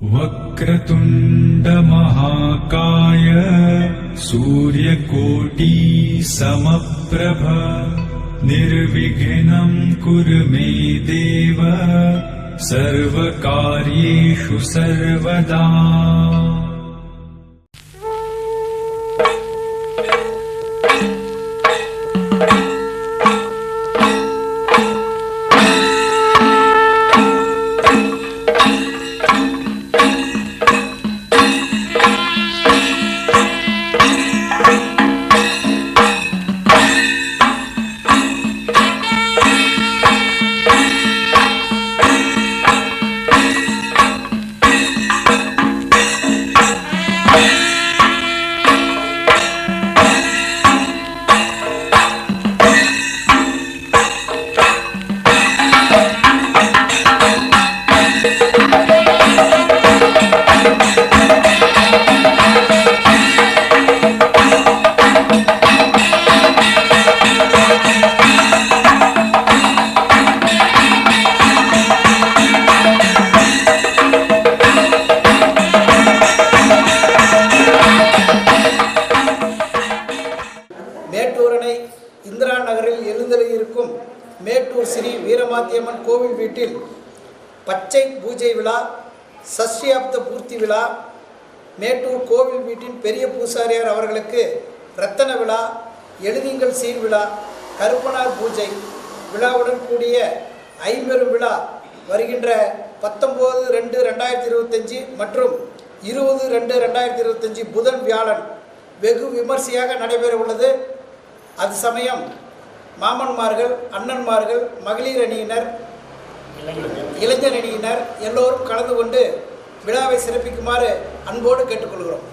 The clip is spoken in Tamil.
वक्रतुण्ड महाकाय सूर्यकोटि समप्रभ निर्विघ्नं कुरु मे देव सर्वकार्येषु सर्वदा। மேட்டூரணை இந்திரா நகரில் எழுந்தருளியிருக்கும் மேட்டூர் ஸ்ரீ வீரமாத்தியம்மன் கோவில் வீட்டில் பச்சை பூஜை விழா, சஷ்டியாப்த பூர்த்தி விழா, மேட்டூர் கோவில் வீட்டின் பெரிய பூசாரியார் அவர்களுக்கு ரத்தன விழா, எழுதிங்கள் சீர் விழா, கருப்பனார் பூஜை விழாவுடன் கூடிய ஐம்பெரும் விழா வருகின்ற 19/2/2025 மற்றும் 20/2/2025 புதன் வியாழன் வெகு விமர்சையாக நடைபெற உள்ளது. அது சமயம் மாமன்மார்கள், அண்ணன்மார்கள், மகளிர் அணியினர், இளைஞர் அணியினர் எல்லோரும் கலந்து கொண்டு விழாவை சிறப்பிக்குமாறு அன்போடு கேட்டுக்கொள்கிறோம்.